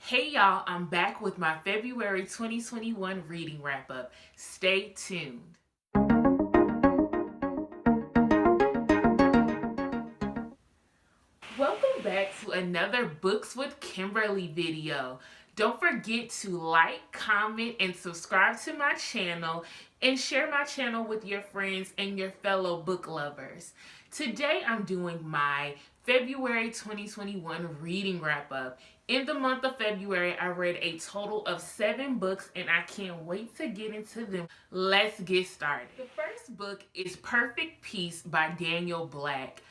Hey y'all, I'm back with my February 2021 reading wrap up. Stay tuned. Welcome back to another Books with Kimberly video. Don't forget to like, comment, and subscribe to my channel and share my channel with your friends and your fellow book lovers. Today I'm doing my February 2021 reading wrap up. In the month of February, I read a total of 7 books and I can't wait to get into them. Let's get started. The first book is Perfect Peace by Daniel Black.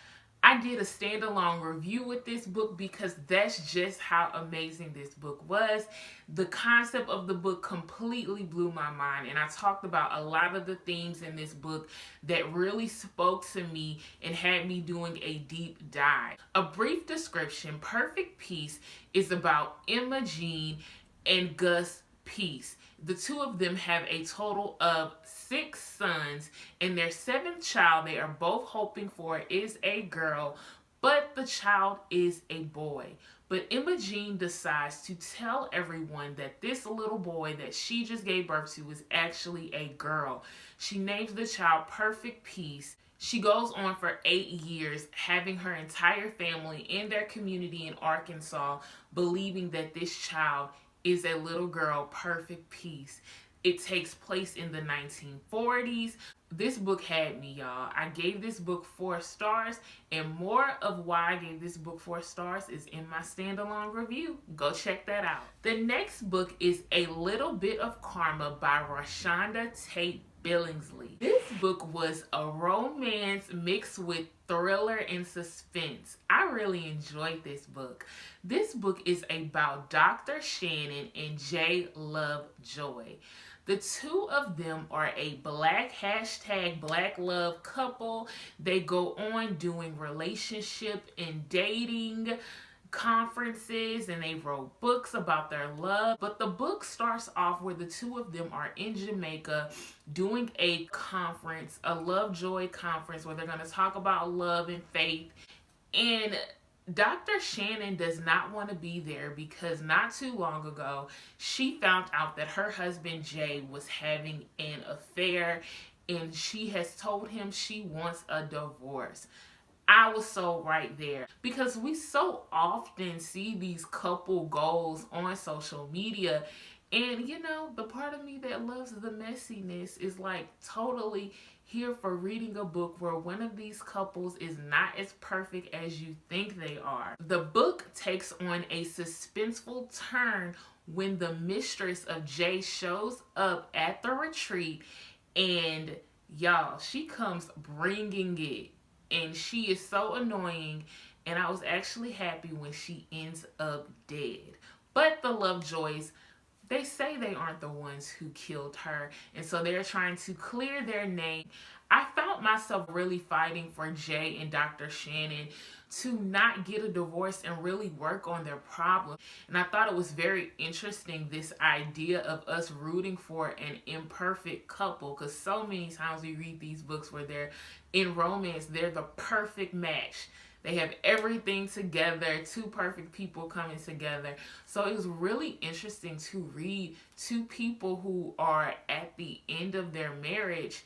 I did a standalone review with this book because that's just how amazing this book was. The concept of the book completely blew my mind, and I talked about a lot of the themes in this book that really spoke to me and had me doing a deep dive. A brief description: Perfect Peace is about Emma Jean and Gus Peace. The two of them have a total of 6 sons, and their 7th child they are both hoping for is a girl, but the child is a boy. But Emma Jean decides to tell everyone that this little boy that she just gave birth to is actually a girl. She names the child Perfect Peace. She goes on for 8 years, having her entire family in their community in Arkansas believing that this child is a little girl, Perfect Peace. It takes place in the 1940s. This book had me, y'all. I gave this book 4 stars, and more of why I gave this book 4 stars is in my standalone review. Go check that out. The next book is A Little Bit of Karma by Rashonda Tate Billingsley. This book was a romance mixed with thriller and suspense. I really enjoyed this book. This book is about Dr. Shannon and J. Lovejoy. The two of them are a black love couple. They go on doing relationship and dating conferences, and they wrote books about their love. But the book starts off where the two of them are in Jamaica doing a conference, a Lovejoy conference, where they're going to talk about love and faith. And Dr. Shannon does not want to be there because not too long ago, she found out that her husband Jay was having an affair, and she has told him she wants a divorce. I was so right there because we so often see these couple goals on social media, and the part of me that loves the messiness is like totally here for reading a book where one of these couples is not as perfect as you think they are. The book takes on a suspenseful turn when the mistress of Jay shows up at the retreat, and y'all, she comes bringing it. And she is so annoying, and I was actually happy when she ends up dead. But the Lovejoys, they say they aren't the ones who killed her, and so they're trying to clear their name. I found myself really fighting for Jay and Dr. Shannon to not get a divorce and really work on their problem. And I thought it was very interesting, this idea of us rooting for an imperfect couple, because so many times we read these books where they're in romance, they're the perfect match. They have everything together, 2 perfect people coming together. So it was really interesting to read 2 people who are at the end of their marriage,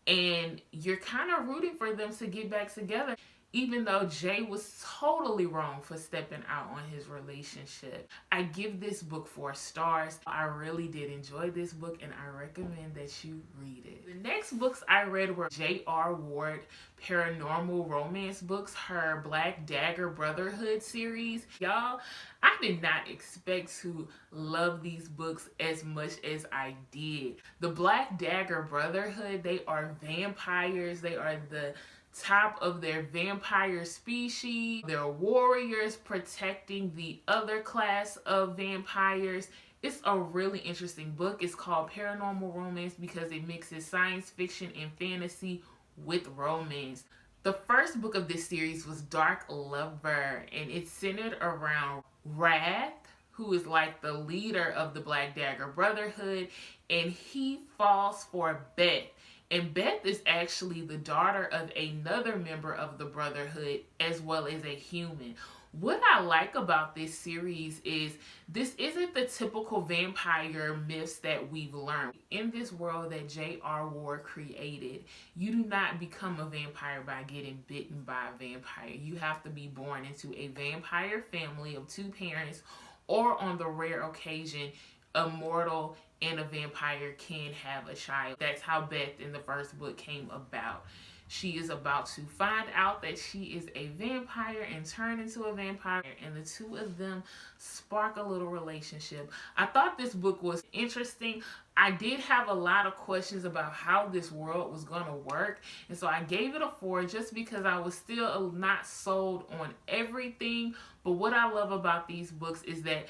and you're kind of rooting for them to get back together, even though Jay was totally wrong for stepping out on his relationship. I give this book 4 stars. I really did enjoy this book, and I recommend that you read it. The next books I read were J.R. Ward paranormal romance books, her Black Dagger Brotherhood series. Y'all, I did not expect to love these books as much as I did. The Black Dagger Brotherhood, they are vampires. They are the top of their vampire species. They're warriors protecting the other class of vampires. It's a really interesting book. It's called Paranormal Romance because it mixes science fiction and fantasy with romance. The first book of this series was Dark Lover, and it's centered around Wrath, who is like the leader of the Black Dagger Brotherhood, and he falls for Beth. And Beth is actually the daughter of another member of the Brotherhood as well as a human. What I like about this series is this isn't the typical vampire myths that we've learned. In this world that J.R. created, you do not become a vampire by getting bitten by a vampire. You have to be born into a vampire family of two parents, or on the rare occasion, a mortal and a vampire can have a child. That's how Beth in the first book came about. She is about to find out that she is a vampire and turn into a vampire, and the two of them spark a little relationship. I thought this book was interesting. I did have a lot of questions about how this world was going to work, and so I gave it a 4 just because I was still not sold on everything. But what I love about these books is that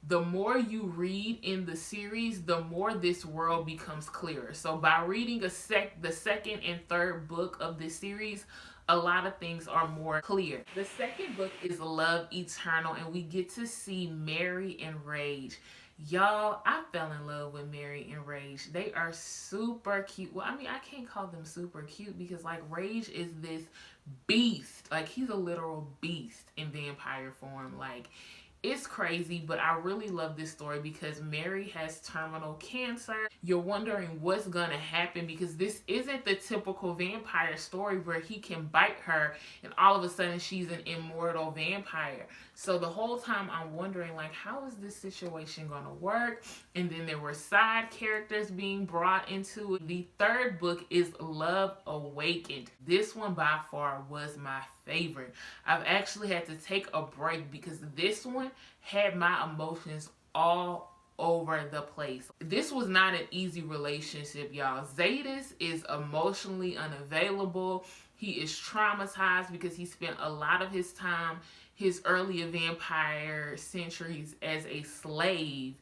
the more you read in the series, the more this world becomes clearer. So by reading the second and third book of this series, a lot of things are more clear. The second book is Love Eternal, and we get to see Mary and Rage. Y'all, I fell in love with Mary and Rage. They are super cute. Well, I mean, I can't call them super cute because, like, Rage is this beast. Like, he's a literal beast in vampire form. Like, it's crazy, but I really love this story because Mary has terminal cancer. You're wondering what's gonna happen because this isn't the typical vampire story where he can bite her and all of a sudden she's an immortal vampire. So the whole time I'm wondering, like, how is this situation gonna work? And then there were side characters being brought into it. The third book is Love Awakened. This one by far was my favorite. I've actually had to take a break because this one had my emotions all over the place. This was not an easy relationship, y'all. Zadis is emotionally unavailable. He is traumatized because he spent a lot of his time, his early vampire centuries, as a slave.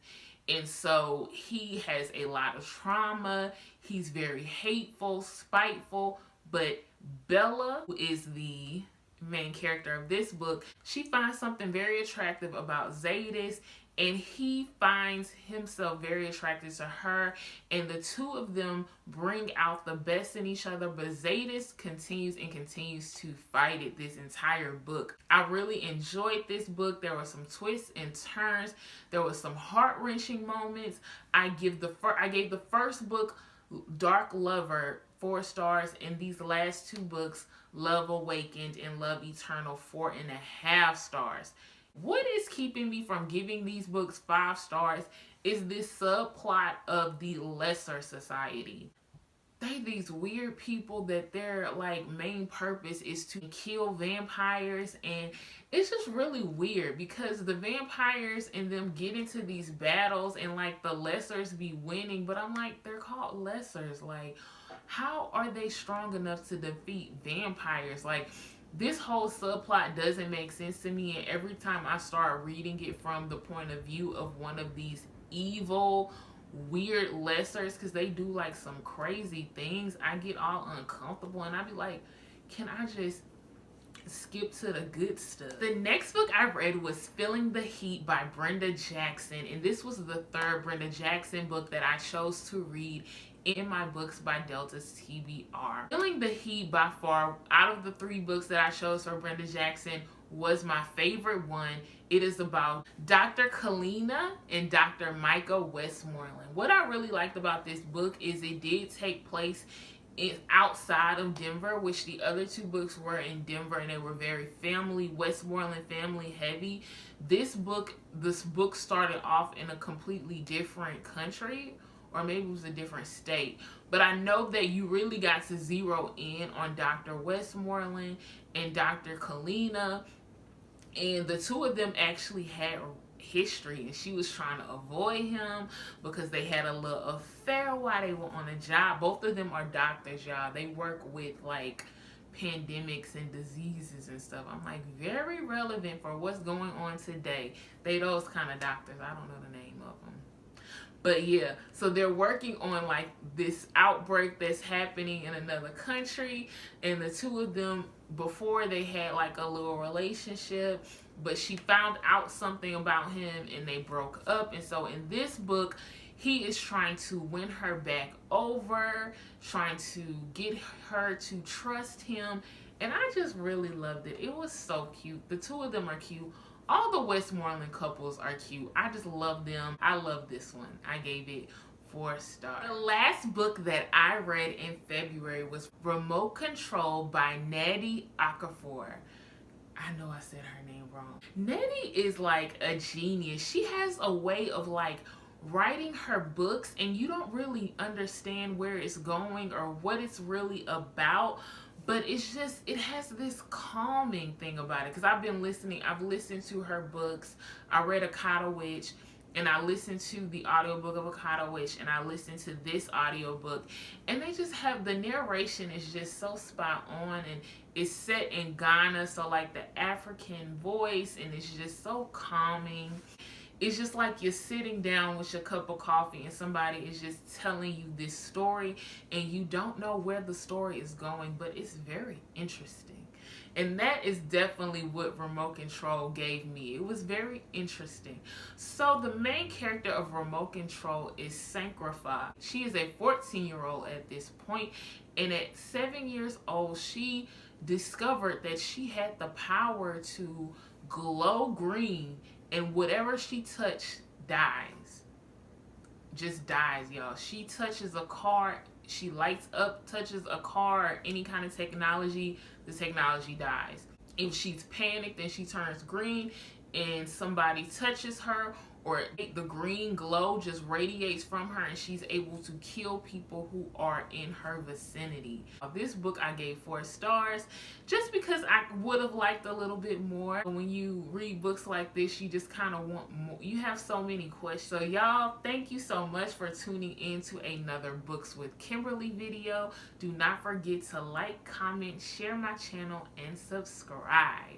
And so he has a lot of trauma. He's very hateful, spiteful. But Bella, who is the main character of this book, she finds something very attractive about Zadis, and he finds himself very attracted to her, and the two of them bring out the best in each other. But Zadis continues to fight it this entire book. I really enjoyed this book. There were some twists and turns. There was some heart-wrenching moments. I gave the first book, Dark Lover, 4 stars, and these last 2 books, Love Awakened and Love Eternal, 4.5 stars. What is keeping me from giving these books 5 stars is this subplot of the Lesser Society. They these weird people that their like main purpose is to kill vampires, and it's just really weird because the vampires and them get into these battles and like the lessers be winning, but I'm like, they're called lessers. Like, how are they strong enough to defeat vampires? Like, this whole subplot doesn't make sense to me, and every time I start reading it from the point of view of one of these evil, weird lessers, because they do like some crazy things, I get all uncomfortable and I be like, can I just skip to the good stuff? The next book I read was Feeling the Heat by Brenda Jackson, and this was the 3rd Brenda Jackson book that I chose to read in my books by Delta's TBR. Feeling the Heat, by far, out of the 3 books that I chose for Brenda Jackson, was my favorite one. It is about Dr. Kalina and Dr. Micah Westmoreland. What I really liked about this book is it did take place outside of Denver, which the other 2 books were in Denver, and they were very Westmoreland family heavy. This book started off in a completely different country, or maybe it was a different state. But I know that you really got to zero in on Dr. Westmoreland and Dr. Kalina, and the 2 of them actually had history, and she was trying to avoid him because they had a little affair while they were on a job. Both of them are doctors, y'all. They work with like pandemics and diseases and stuff. I'm like, very relevant for what's going on today. They those kind of doctors. I don't know the name of them. But yeah, so they're working on like this outbreak that's happening in another country, and the 2 of them, before they had like a little relationship, but she found out something about him and they broke up. And so in this book, he is trying to win her back over, trying to get her to trust him, And I just really loved it. It was so cute. The two of them are cute. All the Westmoreland couples are cute. I just love them. I love this one. I gave it 4 stars. The last book that I read in February was Remote Control by Nnedi Okorafor. I know I said her name wrong. Nettie is like a genius. She has a way of like writing her books and you don't really understand where it's going or what it's really about, but it's just, it has this calming thing about it. Because I've listened to her books. I read Ocotta Witch, and I listened to the audiobook of Ocotta Witch, and I listened to this audiobook, and they just have, the narration is just so spot on, and it's set in Ghana, so like the African voice, and it's just so calming. It's just like you're sitting down with your cup of coffee and somebody is just telling you this story and you don't know where the story is going, but it's very interesting. And that is definitely what Remote Control gave me. It was very interesting. So the main character of Remote Control is Sanctified. She is a 14-year-old at this point, and at 7 years old, she discovered that she had the power to glow green, and whatever she touched dies. Just dies, y'all. She touches a car, she lights up, touches a car, or any kind of technology, the technology dies. If she's panicked, then she turns green and somebody touches her, or the green glow just radiates from her and she's able to kill people who are in her vicinity. This book I gave 4 stars just because I would have liked a little bit more. When you read books like this, you just kind of want more. You have so many questions. So y'all, thank you so much for tuning in to another Books with Kimberly video. Do not forget to like, comment, share my channel, and subscribe.